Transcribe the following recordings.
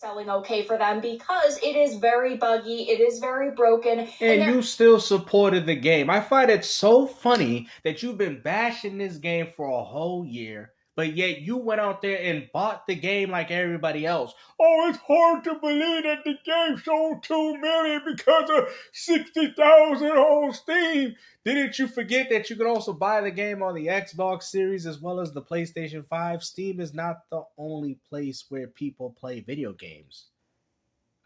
selling okay for them because it is very buggy, it is very broken, and you still supported the game. I find it so funny that you've been bashing this game for a whole year, but yet you went out there and bought the game like everybody else. Oh, it's hard to believe that the game sold 2 million because of 60,000 on Steam. Didn't you forget that you could also buy the game on the Xbox Series as well as the PlayStation 5? Steam is not the only place where people play video games.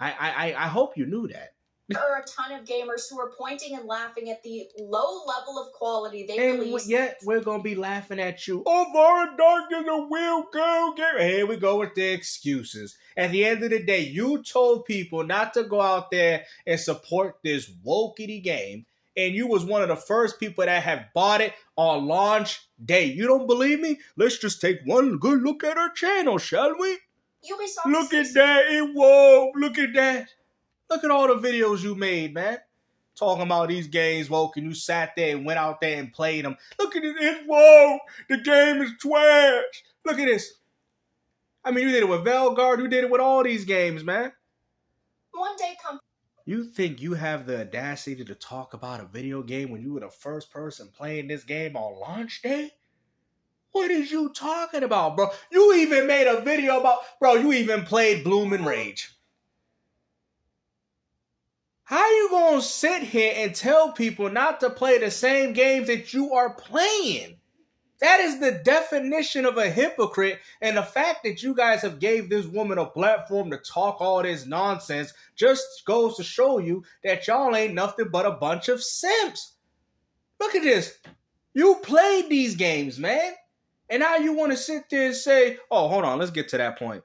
I hope you knew that. There are a ton of gamers who are pointing and laughing at the low level of quality they release. Yet we're gonna be laughing at you. Oh, Vara Dark is a real girl game. Here we go with the excuses. At the end of the day, you told people not to go out there and support this wokey game, and you was one of the first people that have bought it on launch day. You don't believe me? Let's just take one good look at our channel, shall we? Ubisoft look at that. Whoa, look at that. Look at all the videos you made, man. Talking about these games woke, and you sat there and went out there and played them. Look at it. Whoa, the game is trash. Look at this. I mean, you did it with Velguard. You did it with all these games, man. One day come. You think you have the audacity to talk about a video game when you were the first person playing this game on launch day? What is you talking about, bro? You even made a video about, bro, you even played Bloom and Rage. How you gonna sit here and tell people not to play the same games that you are playing? That is the definition of a hypocrite, and the fact that you guys have gave this woman a platform to talk all this nonsense just goes to show you that y'all ain't nothing but a bunch of simps. Look at this. You played these games, man. And now you want to sit there and say, oh, hold on, let's get to that point.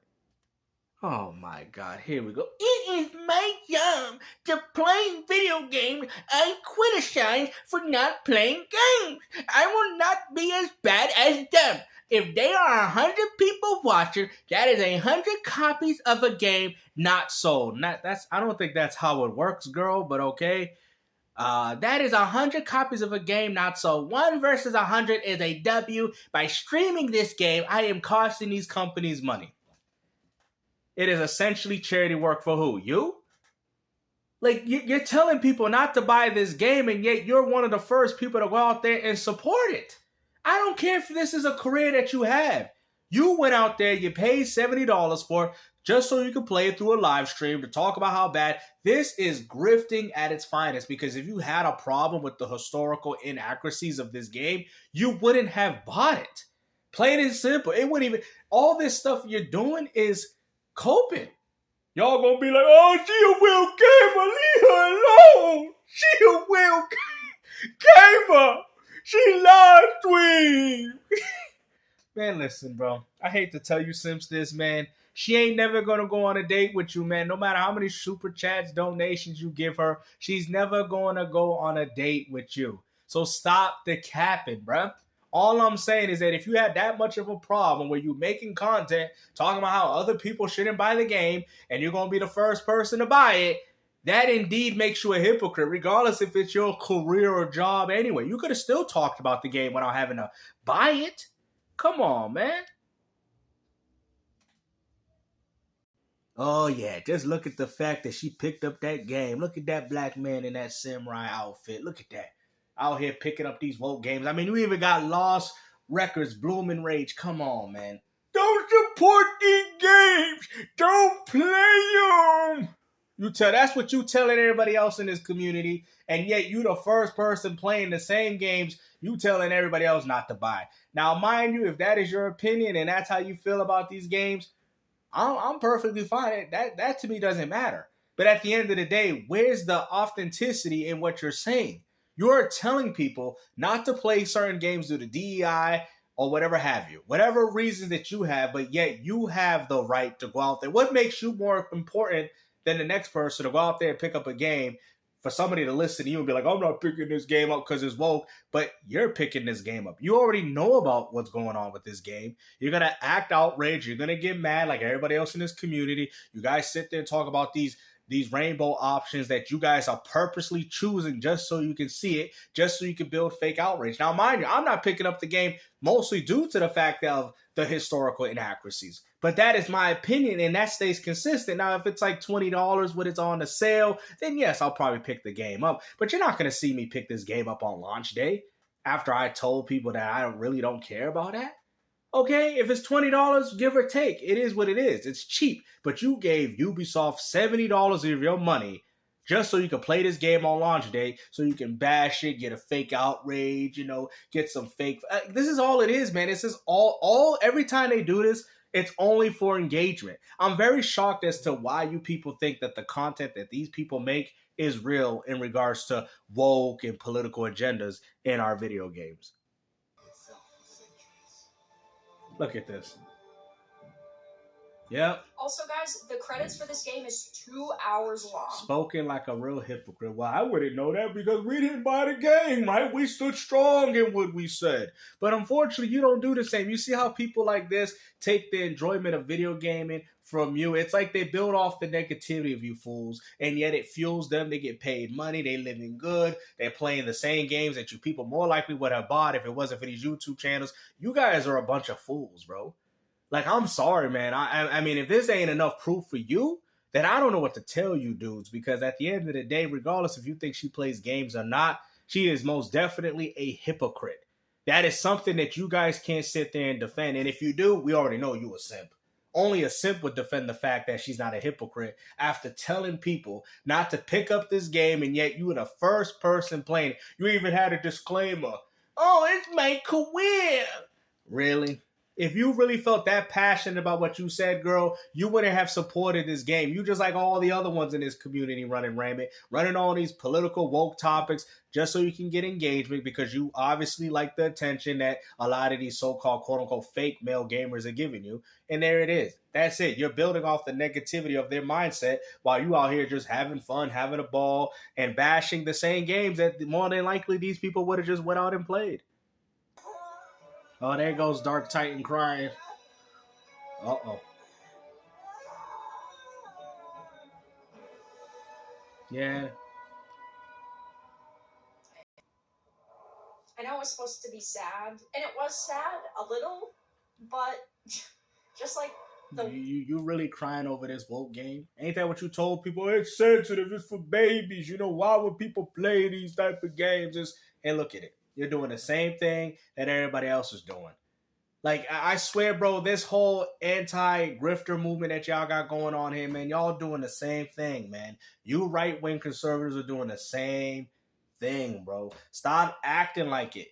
Oh my God, here we go. It is my job to play video games. I criticize for not playing games. I will not be as bad as them. If there are 100 people watching, that is 100 copies of a game not sold. I don't think that's how it works, girl, but okay. That is 100 copies of a game not sold. 1 versus 100 is a W. By streaming this game, I am costing these companies money. It is essentially charity work for who? You? Like, you're telling people not to buy this game, and yet you're one of the first people to go out there and support it. I don't care if this is a career that you have. You went out there, you paid $70 for it, just so you could play it through a live stream to talk about how bad. This is grifting at its finest, because if you had a problem with the historical inaccuracies of this game, you wouldn't have bought it. Plain and simple. It wouldn't even... All this stuff you're doing is coping. Y'all gonna be like, oh, she a real gamer, leave her alone. She a real gamer. She live stream. Man, listen, bro. I hate to tell you Simps this, man. She ain't never gonna go on a date with you, man. No matter how many super chats, donations you give her, she's never gonna go on a date with you. So stop the capping, bro. All I'm saying is that if you had that much of a problem where you're making content talking about how other people shouldn't buy the game and you're going to be the first person to buy it, that indeed makes you a hypocrite, regardless if it's your career or job anyway. You could have still talked about the game without having to buy it. Come on, man. Oh, yeah, just look at the fact that she picked up that game. Look at that black man in that samurai outfit. Look at that. Out here picking up these woke games. I mean, you even got Lost Records, Bloom and Rage. Come on, man. Don't support these games. Don't play them. That's what you telling everybody else in this community, and yet you the first person playing the same games. You telling everybody else not to buy. Now, mind you, if that is your opinion and that's how you feel about these games, I'm perfectly fine. That to me doesn't matter. But at the end of the day, where's the authenticity in what you're saying? You're telling people not to play certain games due to DEI or whatever have you. Whatever reasons that you have, but yet you have the right to go out there. What makes you more important than the next person to go out there and pick up a game for somebody to listen to you and be like, I'm not picking this game up because it's woke, but you're picking this game up. You already know about what's going on with this game. You're going to act outraged. You're going to get mad like everybody else in this community. You guys sit there and talk about these these rainbow options that you guys are purposely choosing just so you can see it, just so you can build fake outrage. Now, mind you, I'm not picking up the game mostly due to the fact of the historical inaccuracies. But that is my opinion, and that stays consistent. Now, if it's like $20 when it's on the sale, then yes, I'll probably pick the game up. But you're not going to see me pick this game up on launch day after I told people that I really don't care about that. Okay, if it's $20, give or take, it is what it is. It's cheap. But you gave Ubisoft $70 of your money just so you can play this game on launch day, so you can bash it, get a fake outrage, get some fake. This is all it is, man. This is all. Every time they do this, it's only for engagement. I'm very shocked as to why you people think that the content that these people make is real in regards to woke and political agendas in our video games. Look at this. Yep. Also, guys, the credits for this game is 2 hours long. Spoken like a real hypocrite. Well, I wouldn't know that because we didn't buy the game, right? We stood strong in what we said. But unfortunately, you don't do the same. You see how people like this take the enjoyment of video gaming from you? It's like they build off the negativity of you fools, and yet it fuels them. They get paid money. They living good. They're playing the same games that you people more likely would have bought if it wasn't for these YouTube channels. You guys are a bunch of fools, bro. Like, I'm sorry, man. I mean, if this ain't enough proof for you, then I don't know what to tell you dudes, because at the end of the day, regardless if you think she plays games or not, she is most definitely a hypocrite. That is something that you guys can't sit there and defend. And if you do, we already know you a simp. Only a simp would defend the fact that she's not a hypocrite after telling people not to pick up this game, and yet you were the first person playing it. You even had a disclaimer. Oh, it's my career. Really? If you really felt that passionate about what you said, girl, you wouldn't have supported this game. You just like all the other ones in this community running rampant, running all these political woke topics just so you can get engagement, because you obviously like the attention that a lot of these so-called quote-unquote fake male gamers are giving you. And there it is. That's it. You're building off the negativity of their mindset while you out here just having fun, having a ball, and bashing the same games that more than likely these people would have just went out and played. Oh, there goes Dark Titan crying. Uh-oh. Yeah. I know it was supposed to be sad, and it was sad a little, but just like You really crying over this woke game? Ain't that what you told people? It's sensitive, it's for babies. Why would people play these type of games? And look at it. You're doing the same thing that everybody else is doing. Like, I swear, bro, this whole anti-grifter movement that y'all got going on here, man, y'all doing the same thing, man. You right-wing conservatives are doing the same thing, bro. Stop acting like it.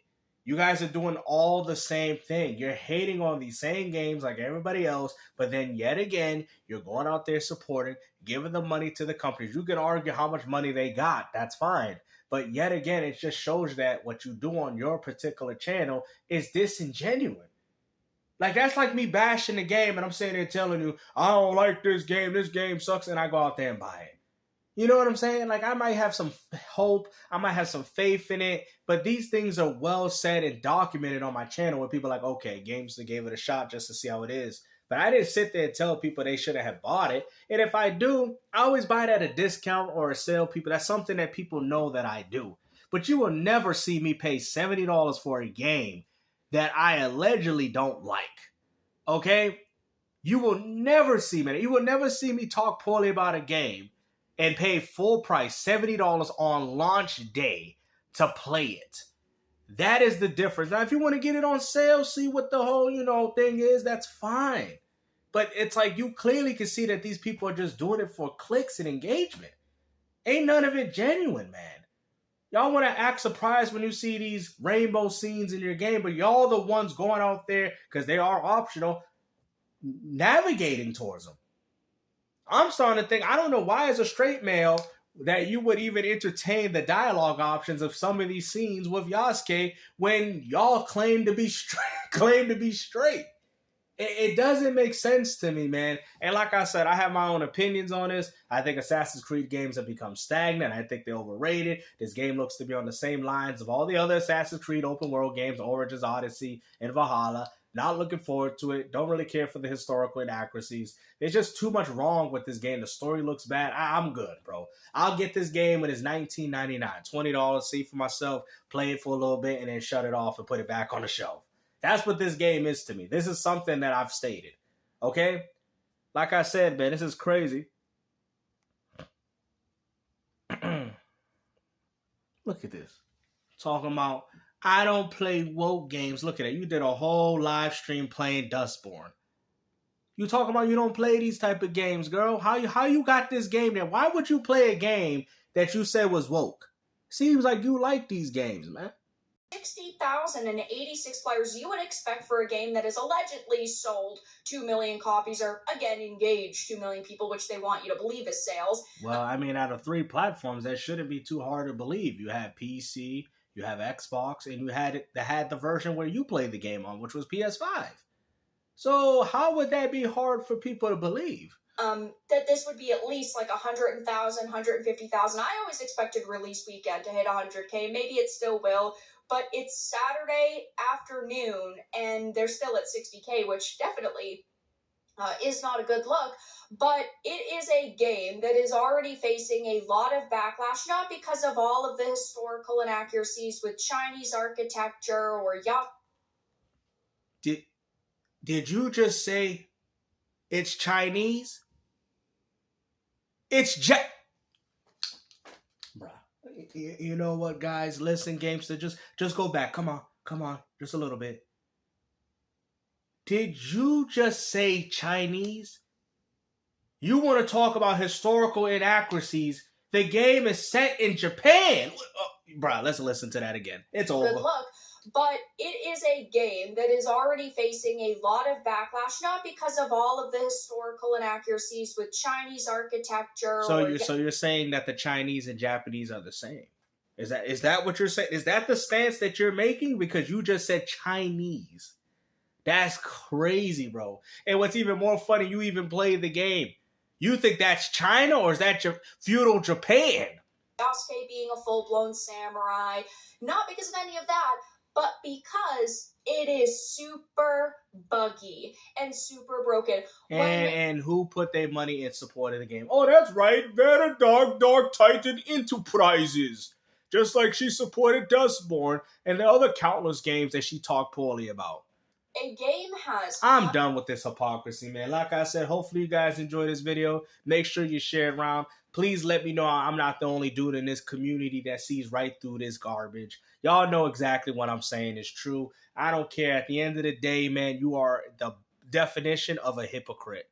You guys are doing all the same thing. You're hating on these same games like everybody else, but then yet again, you're going out there supporting, giving the money to the companies. You can argue how much money they got. That's fine. But yet again, it just shows that what you do on your particular channel is disingenuous. Like, that's like me bashing the game and I'm sitting there telling you, I don't like this game sucks, and I go out there and buy it. You know what I'm saying? Like, I might have some hope, I might have some faith in it, but these things are well said and documented on my channel where people are like, okay, GameStar gave it a shot just to see how it is. But I didn't sit there and tell people they should have bought it. And if I do, I always buy it at a discount or a sale. People, that's something that people know that I do. But you will never see me pay $70 for a game that I allegedly don't like. Okay? You will never see me. You will never see me talk poorly about a game and pay full price, $70 on launch day to play it. That is the difference. Now, if you want to get it on sale, see what the whole, thing is, that's fine. But it's like you clearly can see that these people are just doing it for clicks and engagement. Ain't none of it genuine, man. Y'all want to act surprised when you see these rainbow scenes in your game, but y'all the ones going out there, because they are optional, navigating towards them. I'm starting to think, I don't know why as a straight male that you would even entertain the dialogue options of some of these scenes with Yasuke when y'all claim to be straight. It doesn't make sense to me, man. And like I said, I have my own opinions on this. I think Assassin's Creed games have become stagnant. I think they're overrated. This game looks to be on the same lines of all the other Assassin's Creed open world games, Origins, Odyssey, and Valhalla. Not looking forward to it. Don't really care for the historical inaccuracies. There's just too much wrong with this game. The story looks bad. I'm good, bro. I'll get this game when it's $19.99. $20, see for myself, play it for a little bit, and then shut it off and put it back on the shelf. That's what this game is to me. This is something that I've stated. Okay? Like I said, man, this is crazy. Look at this. Talking about, I don't play woke games. Look at it. You did a whole live stream playing Dustborn. You talking about you don't play these type of games, girl. How you got this game there? Why would you play a game that you said was woke? Seems like you like these games, man. 60,086 players you would expect for a game that is allegedly sold 2 million copies, or again engaged 2 million people, which they want you to believe is sales. Well, I mean, out of 3 platforms, that shouldn't be too hard to believe. You have PC, you have Xbox, and you had the version where you played the game on, which was PS5. So how would that be hard for people to believe? That this would be at least like 100,000, 150,000. I always expected release weekend to hit 100K. Maybe it still will. But it's Saturday afternoon, and they're still at 60K, which definitely is not a good look. But it is a game that is already facing a lot of backlash, not because of all of the historical inaccuracies with Chinese architecture or Did you just say it's Chinese? It's Bruh. You know what, guys? Listen, Gamester, just go back. Come on, just a little bit. Did you just say Chinese? You want to talk about historical inaccuracies? The game is set in Japan. Bruh, let's listen to that again. It's over. Good luck. But it is a game that is already facing a lot of backlash, not because of all of the historical inaccuracies with Chinese architecture. So you're saying that the Chinese and Japanese are the same? Is that what you're saying? Is that the stance that you're making? Because you just said Chinese. That's crazy, bro. And what's even more funny, you even played the game. You think that's China, or is that feudal Japan? Yasuke being a full-blown samurai, not because of any of that, but because it is super buggy and super broken. And who put their money in support of the game? Oh, that's right. Vara Dark Titan Enterprises. Just like she supported Dustborn and the other countless games that she talked poorly about. A game has... I'm done with this hypocrisy, man. Like I said, hopefully you guys enjoy this video. Make sure you share it around. Please let me know I'm not the only dude in this community that sees right through this garbage. Y'all know exactly what I'm saying is true. I don't care. At the end of the day, man, you are the definition of a hypocrite.